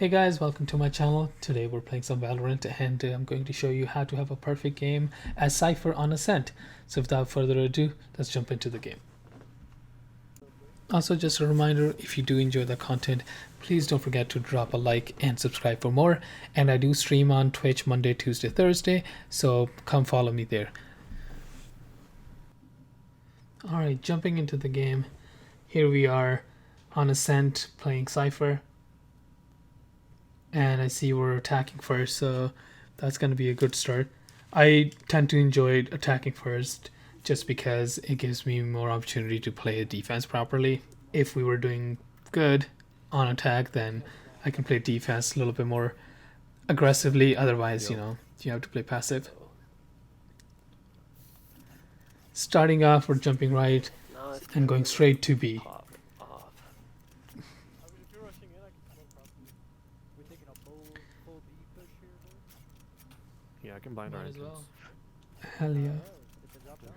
Hey guys, welcome to my channel. Today we're playing some Valorant and I'm going to show you how to have a perfect game as Cypher on Ascent. So without further ado, let's jump into the game. Also, just a reminder, if you do enjoy the content, please don't forget to drop a like and subscribe for more. And I do stream on Twitch Monday, Tuesday, Thursday, so come follow me there. Alright, jumping into the game. Here we are on Ascent playing Cypher. And I see we're attacking first, so that's going to be a good start. I tend to enjoy attacking first just because it gives me more opportunity to play a defense properly. If we were doing good on attack, then I can play defense a little bit more aggressively. Otherwise, you have to play passive. Starting off, we're jumping right and going straight to B. Yeah, I can bind our entrance. Well. Hell yeah.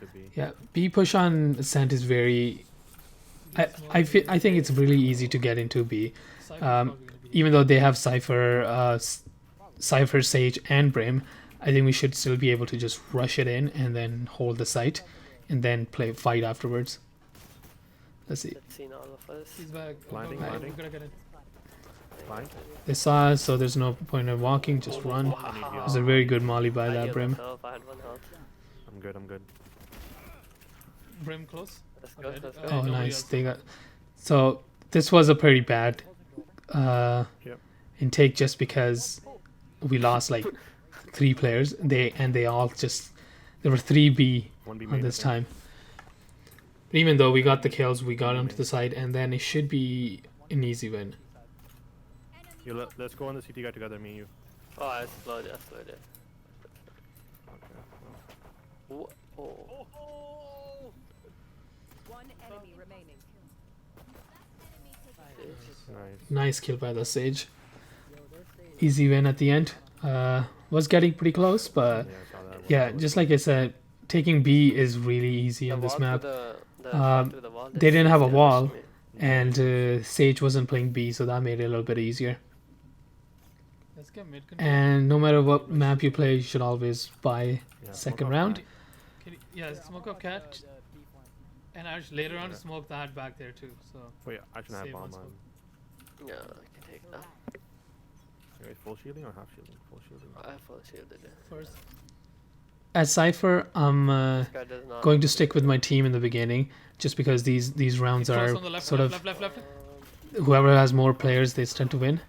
To B. Yeah, B push on Ascent is very... I think it's really easy to get into B. Even though they have Cypher, Sage, and Brim, I think we should still be able to just rush it in and then hold the site and then fight afterwards. Let's see. He's back. Blinding. Blind. They saw us, so there's no point in walking, just run. It was a very good molly by that Brim. I'm good. Brim close? Let's go. Oh, nice. They got... So, this was a pretty bad intake just because we lost like 3 players. They all just... There were 3B on this time. But even though we got the kills, we got onto the side, and then it should be an easy win. Let's go on the CT guy together, me and you. Oh, I slowed it. Okay. One enemy remaining. Nice kill by the Sage. Easy win at the end. Was getting pretty close, but yeah, just like I said, taking B is really easy on this map. They didn't have a wall, and Sage wasn't playing B, so that made it a little bit easier. And no matter what map you play, you should always buy second round. Yeah, smoke up cat. And actually later on smoke that back there too. So wait, I can have bomb on. Yeah, I can take that. Wait, full shielding or half shielding? Full shielding. I have full shielded it. first. At Cypher, I'm going to stick with my team in the beginning, just because these rounds are sort of left. whoever has more players, they tend to win.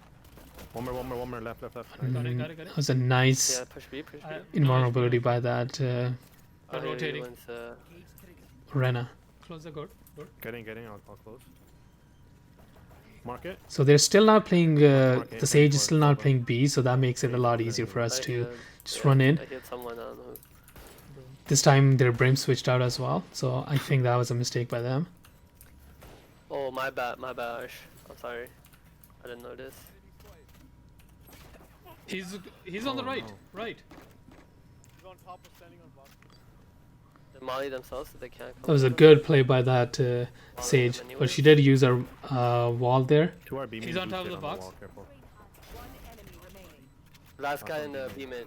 One more, left. Got it. That was a nice Yeah, push B. invulnerability by that Rotating. Rena. Close the door. Getting, I'll close. Mark it. So they're still not playing, the Sage is still not playing B, so that makes it a lot easier for us to just run in. I hit someone on who. This time their Brim switched out as well, so I think that was a mistake by them. Oh, my bad, Ash. I'm sorry. I didn't notice. He's on the right. No. Right. They molly themselves so they can't come. That was a good play by that Sage, but she did use her wall there. To our B main, He's on top of stay the box. wall, careful. One enemy remaining. Last guy in the B mid.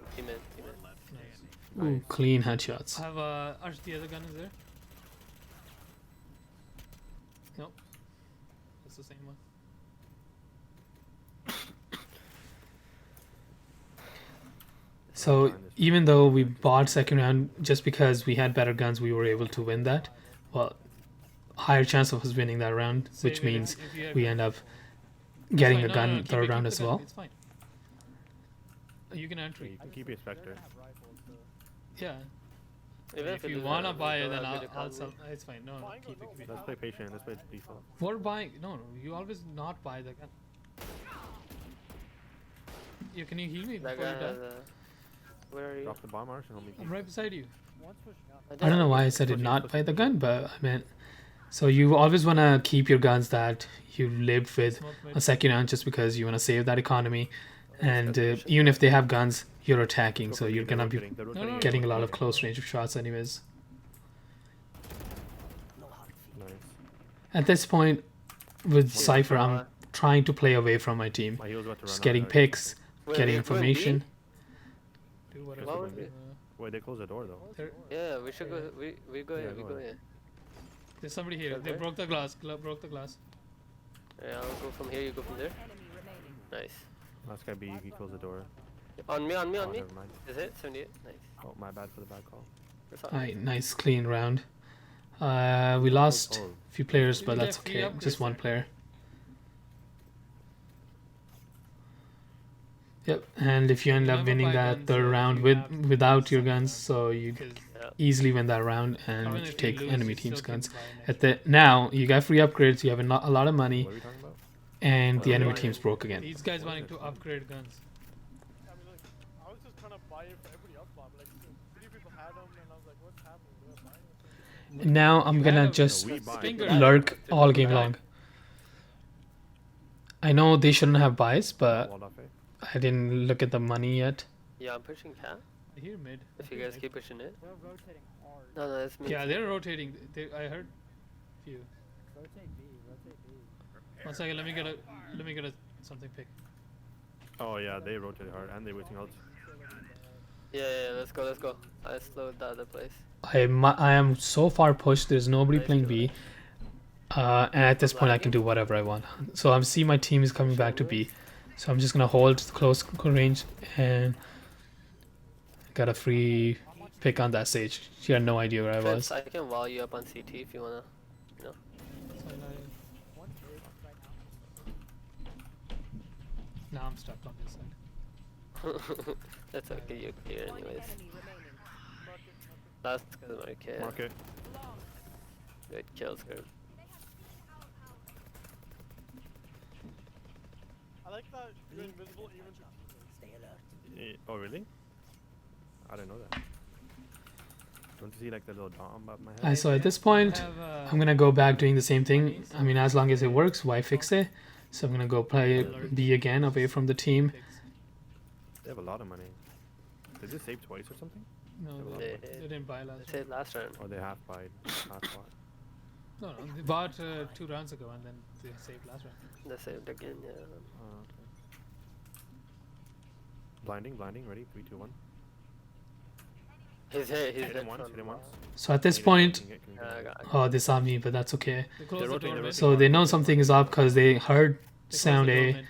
Ooh, clean headshots. I have Arsh, the other gun is there. Nope. That's the same one. So even though we bought second round, just because we had better guns, we were able to win that. Well, higher chance of us winning that round, which means we end up getting a gun third round as well. It's fine. You can enter. You can keep your Spectre. Yeah. Even If you wanna buy it, then I'll sell. It's fine. No, keep it. Let's play patient. Let's play default. We're buying. No, you always not buy the gun. Can you heal me That before guy you die? has a... Where are you? Drop the bomb, Arch, and help me. I'm right beside you. I don't know why I said did not buy the gun, but I meant... So you always want to keep your guns that you lived with a second round just because you want to save that economy. And even if they have guns, you're attacking, so you're going to be getting a lot of close range of shots anyways. Nice. At this point, with Cypher, I'm trying to play away from my team. My heel's about to run Just out, getting guys. picks, Wait, getting we going B? information. Do whatever. What Yes, was we it? Wait, they closed the door though. Yeah, we should go. We go Yeah, here. We go go ahead. here. There's somebody here. They Okay. broke the glass. Broke the glass. Yeah, I'll go from here. You go from there. Enemy remaining. Nice. Last guy B, he closed the door. On me. On me. Oh, On me. never mind. Is it 78? Nice. Oh, my bad for the bad call. That's all. Alright, nice clean round. We lost Oh, a few players, but You that's get free okay. Just upgrades one there. player. Yep, and if you end up Never winning buy that guns, third if round you with have without your something guns, on. so you Because Yeah. easily win that round even and if you take lose, enemy you team's still can guns. buy next At the now you got free upgrades, you have a lot of money, what are we talking about? and the Well, enemy why- team's broke again. These guys wanting to upgrade guns. I mean, like, I was just trying to buy it for everybody else, Bob. Like, three people had them, and I was like, what's happening? They're buying it. Now I'm You gonna had a just we buy. finger lurk Finger all game back. long. I know they shouldn't have buys, but Walled off, eh? I didn't look at the money yet. Yeah, I'm pushing cat. I hear mid. If you guys keep pushing it. They're rotating hard. No, no, it's me. Yeah, they're rotating. I heard few. Rotate B, rotate B. 1 second. Let me get a something pick. Oh yeah, they rotated hard and they wasting ults. Yeah, let's go, let's go. I slowed the other place. I am so far pushed. There's nobody Nice playing go. B, and at this point I can do whatever I want. So I'm see my team is coming back to B, so I'm just gonna hold close range and got a free pick on that stage. She had no idea where I Prince, was. I can wall you up on CT if you wanna. Now I'm stuck on this side. That's okay, you're clear One anyways. enemy remaining. That's good, okay. Market. Good kills, good. I like that you're invisible even to teammates. Oh really? I didn't know that. Don't you see like the little dom above my head? So at this point, Have, I'm gonna go back doing the same thing. I mean, as long as it works, why fix it? So I'm gonna go play B again, away from the team. picks. They have a lot of money. Did they save twice or something? No, They- they didn't buy last That's round. it, last round. Or they half buy half bought? No, they bought 2 rounds ago and then they saved last round. They saved again, yeah. Oh, okay. Blinding, ready? 3, 2, 1. He's hit, he's Hit hit. him once, from- hit him once. So at this Can you point, get- can you Yeah, I get- got oh, they saw me, but that's okay. They closed the rotating, door they're mid. So they know something is up because they heard They closed sound the door A mid.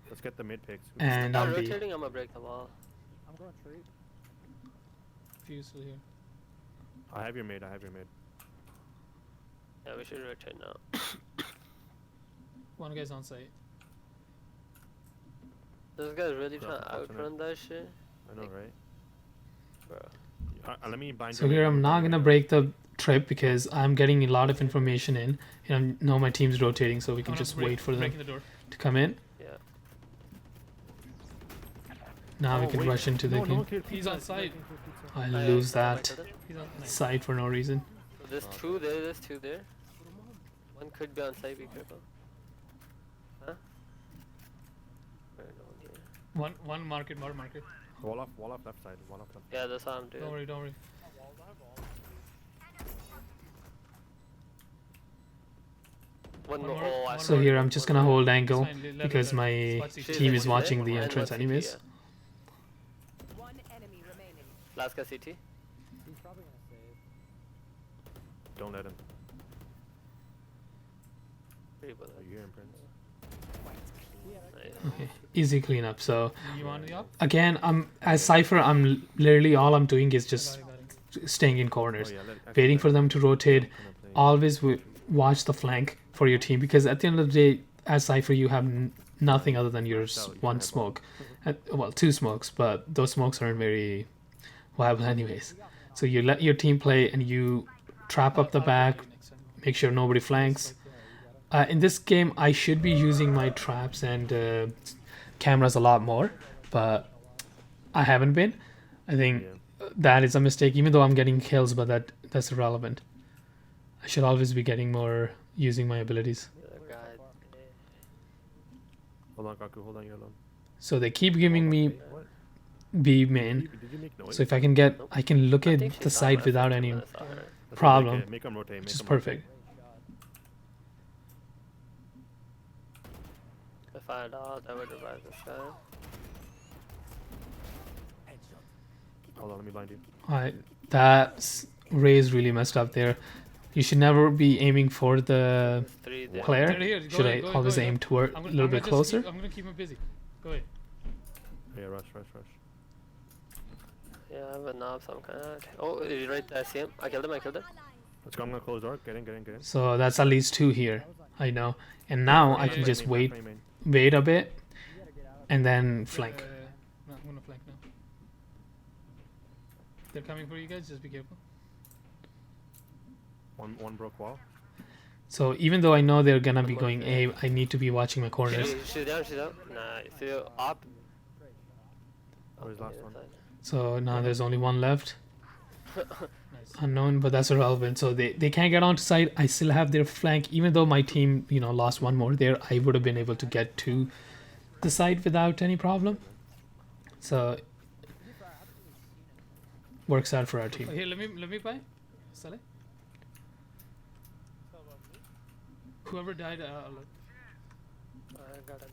Let's get the mid picks. and I'm on B. rotating, I'm gonna break the wall. I'm going tree. Fuse still here. I have your mid. Yeah, we should rotate now. One guy's on site. This guy's really trying That's to unfortunate. outrun that shit. I know, right? Bro. Let me blind So your here mid, I'm blind not your gonna mid. break the trip because I'm getting a lot of information in, and I know my team's rotating, so we can I'm just gonna wait for them breaking the door. to come in. Yeah. Now we Oh, can wait. rush into the No, game. kill He's on site. I I lose got my that brother. He's on nice. site for no reason. There's two there, there's two there. One could be on site, be careful. Huh? Where, no one here. One market, more market. Wall off left side. Wall off left. Yeah, that's what I'm doing. Don't worry, don't worry. One One more. more, Oh, I one So saw here it. I'm just One gonna more. hold It's angle fine, let her- because let her. my Spot CT. She's team in is CT, watching the and entrance one CT, anyways. yeah. One enemy remaining. Last guy CT. He's probably gonna save. Don't let him. Three bullets. Oh, you hear him, Prince. Nice. Okay, easy cleanup. So You want the op? again, I'm as Cypher. I'm literally all I'm doing is just Got it. staying in Oh, corners, yeah, actually, waiting let- for them to rotate. I'm gonna play. Always watch the flank for your team because at the end of the day, as Cypher, you have nothing other than your No, you one can't have smoke. Well, 2 smokes, but those smokes aren't very viable anyways. So you let your team play and you trap up the I'll back, get you next time. make sure nobody flanks. In this game, I should be using my traps and cameras a lot more, but I haven't been. I think Yeah. that is a mistake, even though I'm getting kills, but that's irrelevant. I should always be getting more using my abilities. God. Hold on, Kaku. Hold on, you're alone. So they keep giving me What? B main. Did you make noise? So if I can get, I can look I at think she the saw site my without photo any, when I saw her. That's problem, Make him rotate. which Make is him rotate. perfect. If I had all, I would revive this guy. Hold on, let me blind you. Alright, that Ray's really messed up there. You should never be aiming for the There's 3 there. player. They're here. Go Should ahead, I go ahead, always go ahead. aim toward a I'm little bit just closer? I'm gonna keep him busy. Go ahead. Yeah, rush, rush, rush. Yeah, I have a knob, so I'm kinda. Oh, you're right there, I see him. I killed him, I killed him. Let's go, I'm gonna close the door. Get in, get in, get in. So that's at least 2 here. I know. And now I Yeah, can yeah, just Main, wait, main. wait a bit, and then flank. No, I'm gonna flank now. They're coming for you guys. Just be careful. One broke wall. So even though I know they're gonna be going A, I need to be watching my corners. Shoot down, shoot down. Nice. So up. Where's the last one? So now there's only one left. Nice. Unknown, but that's irrelevant. So they can't get onto site. I still have their flank. Even though my team, lost one more there, I would have been able to get to the site without any problem. So works out for our team. Here, let me buy. Saleh. Whoever died, I got it.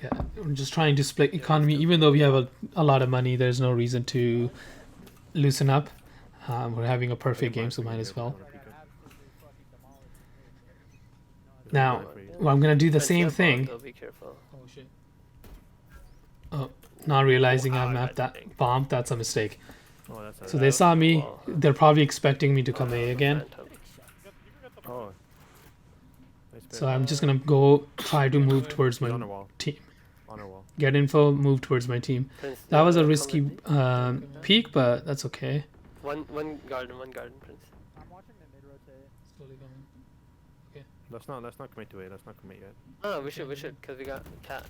Yeah, we're just trying to split economy. Even though we have a lot of money, there's no reason to loosen up. We're having a perfect game, so might as well. Now, I'm gonna do the same thing. Be careful. oh shit. Oh, not realizing I Oh, mapped that's that big. bomb. That's a mistake. Oh, that's So they saw me. Wow. They're probably expecting me to come A again. Phantom. Oh. Nice bit. So I'm just gonna go try to move towards He's my on our wall. team. On our wall. Get info, move towards my team. Prince, That was a come risky with me. peek, but that's okay. One garden, Prince. I'm watching the mid rotate. Slowly coming. Let's not commit to it. Let's not commit yet. Oh, we should, cause we got cat.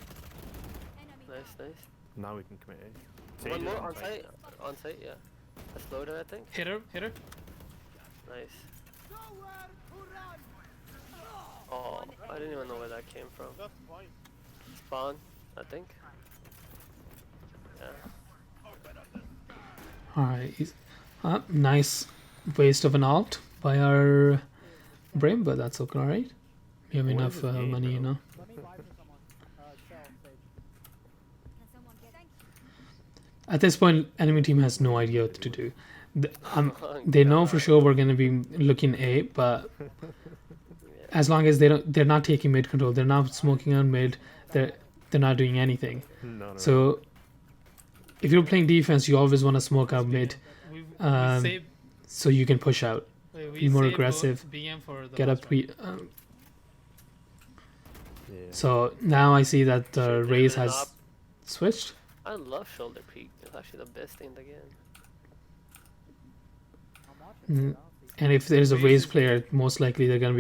Nice. Now we can commit it. One Sage more is on site. On site, yeah. A slowed her, I think. Hit her. Nice. Oh, I didn't even know where that came from. That's fine. Spawn, I think. Yeah. Alright. Nice waste of an alt by our Brim, but that's okay, alright. We have What enough is this game, money, bro? Let me buy for someone. Sell, Sage. At this point, enemy team has no idea what to do. They know for sure we're gonna be looking A, but as long as they're not taking mid control, they're not smoking on mid, they're not doing anything. No. So if you're playing defense, you always want to smoke out mid, We Um, saved. so you can push out, Wait, we be more saved aggressive, BM for the get last up. one. Yeah. So now I see that the Should we Raze do it has up? switched. I love shoulder peek. It's actually the best thing in the game. I'm watching. Mm, I don't see. And if there's a Raze player, most likely they're gonna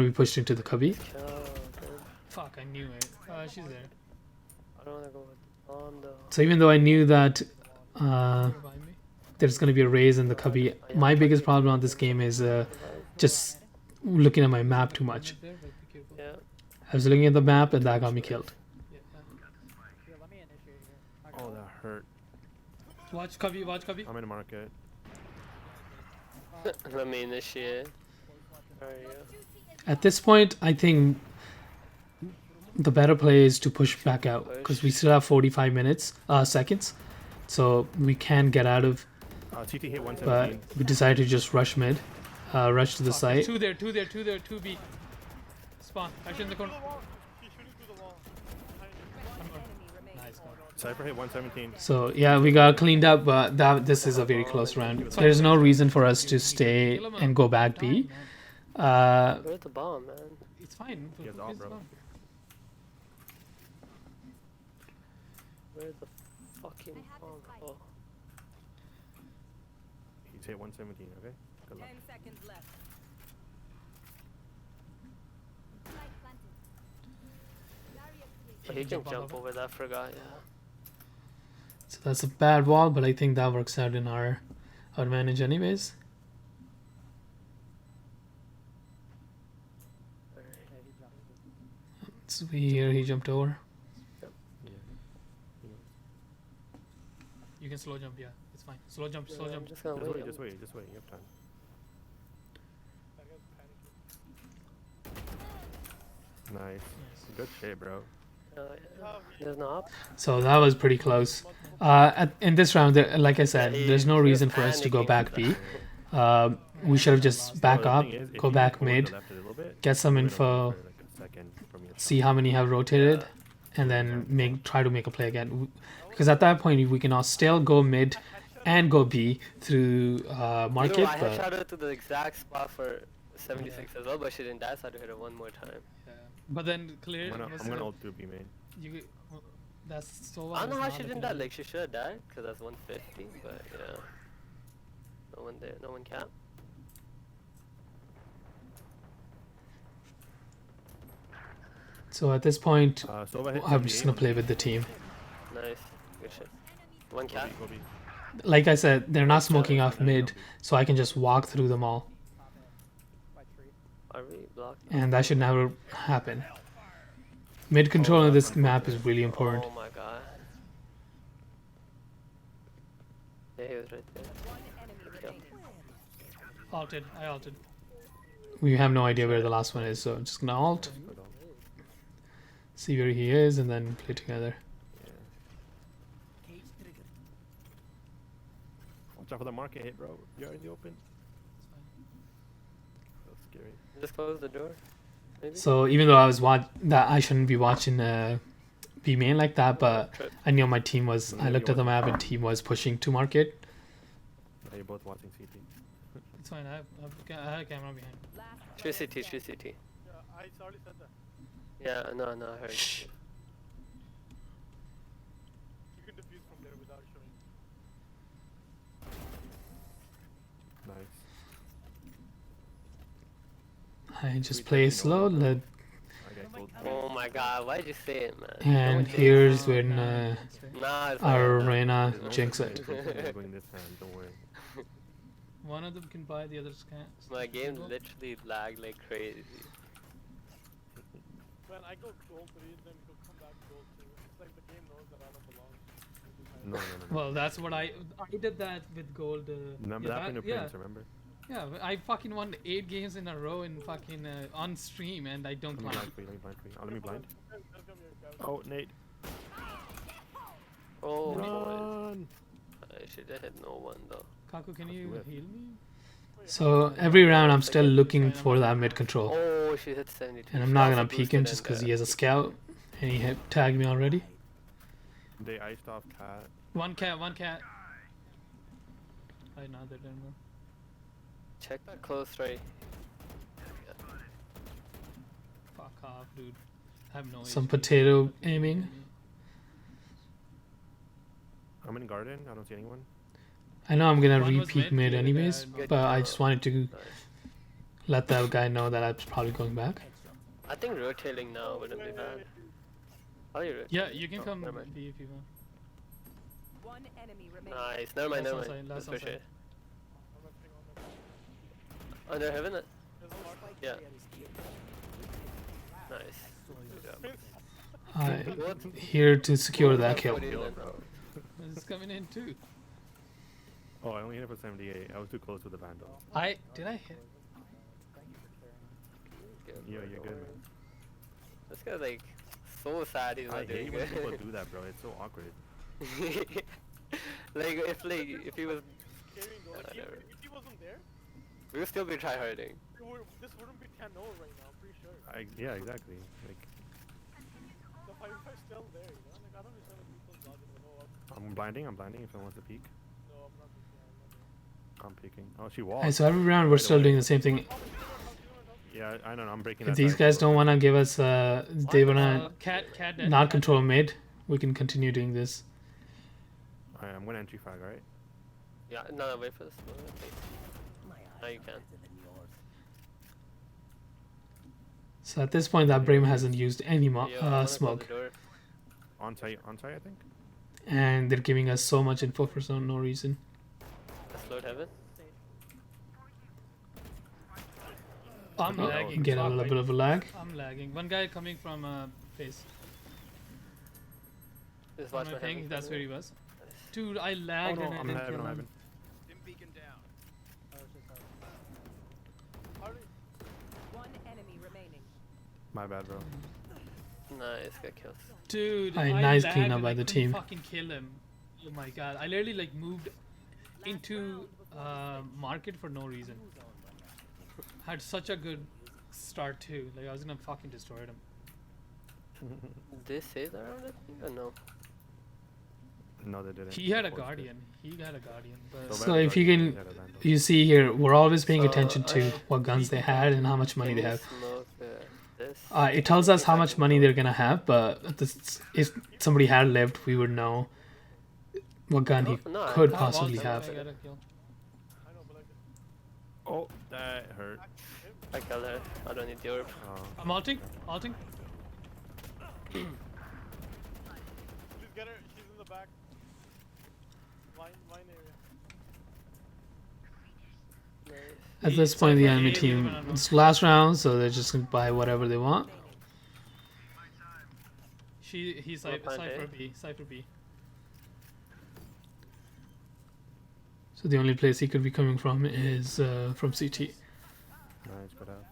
be pushed into the cubby. Kill, dude. Fuck, I knew it. She's there. I don't wanna go with on the. So even though I knew that Behind me. there's gonna be a Raze in the cubby, my biggest problem on this game is just looking at my map too much. Right there, but be careful. Yeah. I was looking at the map and that got me killed. Yeah. Here, let me initiate here. I got Oh, that hurt. Watch cubby. I'm in the market. Let me initiate. Where are you? At this point, I think the better play is to push back out because we still have 45 seconds, so we can get out of. CT hit But 117. we decided to just rush mid, rush to the Fuck, site. Two there. 2B. Spawn. Actually in the corner. the wall. He's shooting through the wall. Behind you. Enemy remaining. Nice. Cypher hit 117. So yeah, we got cleaned up, but this is a very close round. There's no reason for us to stay and go back B. Where's the bomb, man? It's fine. He has Where's ult, the bro. bomb? Where's the fucking bomb? Oh, He's hit 117, okay? Good luck. 10 seconds left. he can on jump level. over that. I forgot. Yeah. So that's a bad wall, but I think that works out in our advantage anyways. So here he jumped over. Yeah. You can slow jump. Yeah, it's fine. Slow jump. Slow Yeah, I'm jump. just gonna Just wait. wait, just wait, just wait. You have time. That guy's panicking. Nice. Good shit, bro. There's no up. So that was pretty close. In this round, like I said, there's no reason for us to go back B. We should have just back Well, the up, thing is, if go you back move forward to mid, the left a little bit, get some you're gonna win info, for, like, a second from your see how many have rotated, Yeah. and then try to make a play again. Because at that point, we can all still go mid and go B through market. No, I But headshot her to the exact spot for 76 as well, but she didn't die, so I had to hit her one more time. Yeah. But then clear. I'm gonna ult through B main. You, well, that's so. I don't know how she not didn't a die. clear. Like she should have died, cause that's 150. But yeah, no one there, no one cap. so at this point, Sova hit I'm just 78 gonna on play B. with the team. Nice, good shit. One Go cap. B, go B. Like I said, they're not smoking off mid, so I can just walk through them all, Are we blocked? and that should never happen. Mid control on this map is really important. Oh my god. Yeah, he was right there. One enemy remaining. Alted. I alted. We have no idea where the last one is, so I'm just gonna alt, Hold on. see where he is, and then play together. Yeah. Watch out for the market hit, bro. You're in the open. That's scary. Just close the door. Maybe. So even though I was that I shouldn't be watching B main like that, but Trip. I knew my team was. I looked at the map and team was pushing to market. Now you're both watching CT. It's fine. I have a camera behind. Last 3 player CT, 3 CT. Yeah, I already said that. Yeah, no, I heard. Shh. You can defuse from there without showing. Nice. I just play slow, I got told. Oh my god, why'd you say it, man? and here's when Nah, it's our fine. Reyna There's no jinx such it. thing as something going this hand, don't worry. One of them can buy, the others can't. My game literally lagged like crazy. When I go gold 3, then he'll come back gold 2. It's like the game knows that I don't belong. No. Well, that's what I did that with gold. Remember that when you're Prince, remember? Yeah, I fucking won 8 games in a row in fucking on stream, and I don't Let me climb. blind for you, let me blind for you. Oh, let me blind. Welcome your guys. Oh, Nate. Oh, boy. Run! I should have hit no one though. Kaku, can you whip. heal me? So every round I'm still looking for that mid control, Oh, she hit 72. and I'm She not also gonna peek boosted him just and, because he has a scout and he tagged me already. They iced off Cat. One cat. I know they didn't know. Check that close right. Fuck off, dude. I have no Some HP. potato aiming. I'm in garden, I don't see anyone. I know I'm gonna One was re-peek mid, mid the other anyways, guy had but I no. just wanted to Nice. let that guy know that I was probably going back. I think rotating now wouldn't be bad. How you rotate? Yeah, you can come never mind. B if you want. One enemy remaining. Nice, never mind, Last never on mind. side, last Just on push side. it. I'm not ping on them. Under heaven? There's a mark. Yeah. Nice. Good job. I'm What? here to secure that What kill. do you then? It's coming in too. Oh, I only hit it for 78. I was too close with the Vandal. Did I hit? Good. Yeah, you're good, man. This guy's like so sad he's I not doing hate when people good. do that, bro. It's so awkward. like if he was, Carrying though. Like, Whatever. if he wasn't there, we would still be tryharding. this wouldn't be 10-0 right now, I'm pretty sure. Yeah, exactly. Like, The 5-5 still there, you know? Like, I don't understand when people dodging the no up. I'm blinding if someone wants to peek. No, I'm not peeking, I'm not there. I'm peeking. Oh, she walked. Alright, so every round we're still doing the same thing. Yeah, I don't know. I'm breaking If that these side, guys so- don't wanna give us, they wanna Cat dead. not cat control dead. mid, we can continue doing this. Alright, I'm gonna entry frag, alright? Yeah, no, wait for this. No, wait. Now you can. So at this point, that Brim hasn't used any Yo, I wanna close smoke, the door. On site, I think. and they're giving us so much info for no reason. Let's load heaven. I'm Uh-oh. lagging. Get a fuck, little wait. bit of a lag. I'm lagging. One guy coming from base. Just On watch my my ping, heaven. that's where he was. Dude, I lagged Oh, no, and I I'm didn't having, kill I'm him. having. How do One enemy remaining. My bad, bro. Nice, got kills. Dude, Aye, I nice lagged cleanup and by I the couldn't team. Fucking kill him. Oh my god, I literally like moved into market for no reason. Had such a good start too. Like I was gonna fucking destroy him. Did they say that around it? Or no? No, they didn't. He had They a forced it. guardian. He had a guardian, but So where if the you Guardian can, is at Atlanta. you see here, we're always paying So, attention to what guns they had and how much money Can they you have. smoke this? It tells us how much money they're gonna have, but if somebody had lived, we would know what gun he No, I could have possibly walls, have. I got a kill. I know, but like, Oh, that hurt. I killed her. I don't need the orb. Oh. I'm ulting. Ulting. please get her. She's in the back. Mine area. Nice. At this point, the Cypher enemy A, team, the other one it's last round, so they're just gonna buy whatever they want. He's What Cypher plant, B. Cypher B. So the only place he could be coming from is from CT. Nice, good out.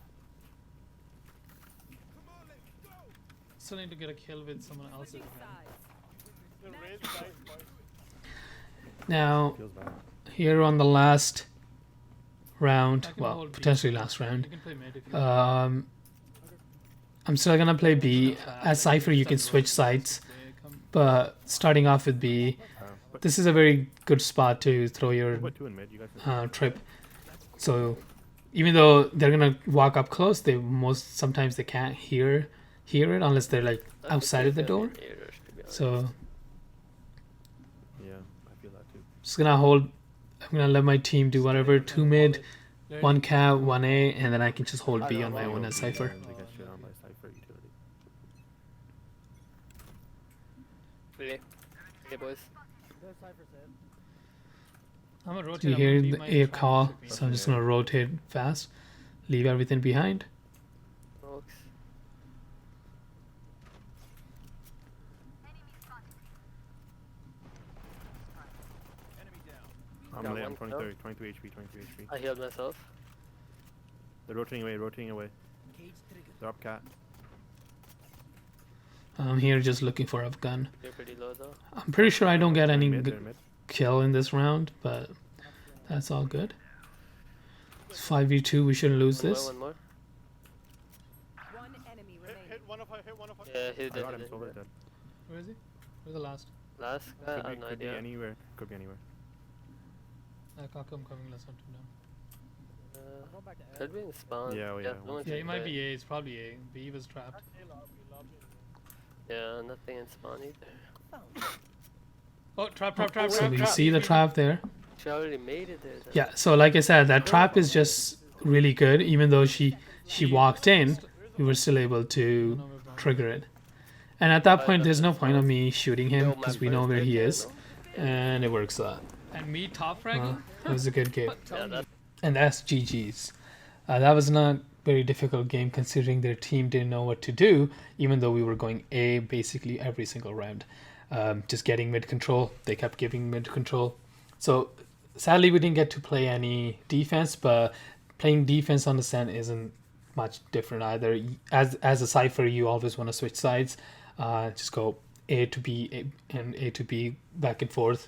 Still need to get a kill with someone else's gun. The raid died twice. Now, Feels bad. here on the last round, I can well, hold B. potentially last round, You can play mid if you want. I'm still gonna play B. As Cypher, you can switch sides, but starting off with B, But this is a very good spot to throw your put two in mid. You guys can trip. So even though they're gonna walk up close, sometimes they can't hear it unless they're like outside of the door. So Yeah, I feel that too. just gonna hold. I'm gonna let my team do whatever. 2 mid, 1 cav, 1 A, and then I can just hold B on my own as Cypher. They get shit on by Cypher utility. Really? Okay, boys. I'm gonna rotate. You I'm hear gonna leave the my A trap call, should be- so I'm just gonna rotate fast, leave everything behind. Smokes. I'm Got late. I'm one 23, 23 HP, 23 HP. I healed myself. They're rotating away, rotating away. They're up cat. I'm here just looking for a gun. You're pretty low though. I'm pretty sure I don't get any Mid, good they're mid. kill in this round, but that's all good. It's 5v2, we shouldn't lose One this. more, one more. One enemy remaining. Hit one of her. Hit one of her. Yeah, he's I dead. got him, he's so dead. dead. Where is he? Where's the last? Last guy, I have no Could be idea. anywhere. Could be anywhere. Kaku, I'm coming. Let's hunt him down. Could be in spawn. Yeah, oh, yeah, no one's Yeah, he in might there. be A. It's probably A. B was trapped. Yeah, nothing in spawn either. Oh, trap. So you see the trap there? She already made it there. Then. Yeah, so like I said, that trap is just really good. Even though she walked in, we were still able to trigger it. And at that point, there's no point of me shooting him because we know where he is. And it works out. And me top fragging? It was a good game. Yeah, that, And that's GG's. That was not very difficult game considering their team didn't know what to do, even though we were going A basically every single round. Just getting mid control. They kept giving mid control. So sadly we didn't get to play any defense, but playing defense on Ascent isn't much different either. As a Cypher, you always want to switch sides. Just go A to B and A to B back and forth.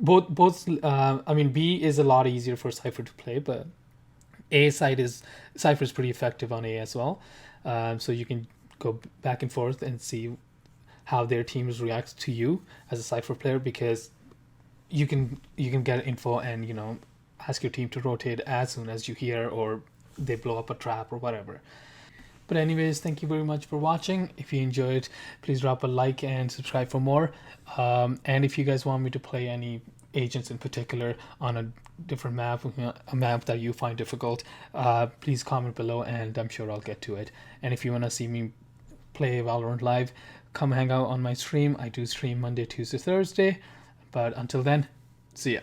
Both I mean, B is a lot easier for Cypher to play, but A side is Cypher is pretty effective on A as well. So you can go back and forth and see how their teams react to you as a Cypher player, because you can get info and ask your team to rotate as soon as you hear or they blow up a trap or whatever. But anyways, thank you very much for watching. If you enjoyed, please drop a like and subscribe for more. And if you guys want me to play any agents in particular on a different map, a map that you find difficult, please comment below and I'm sure I'll get to it. And if you want to see me play Valorant live, come hang out on my stream. I do stream Monday, Tuesday, Thursday. But until then, see ya.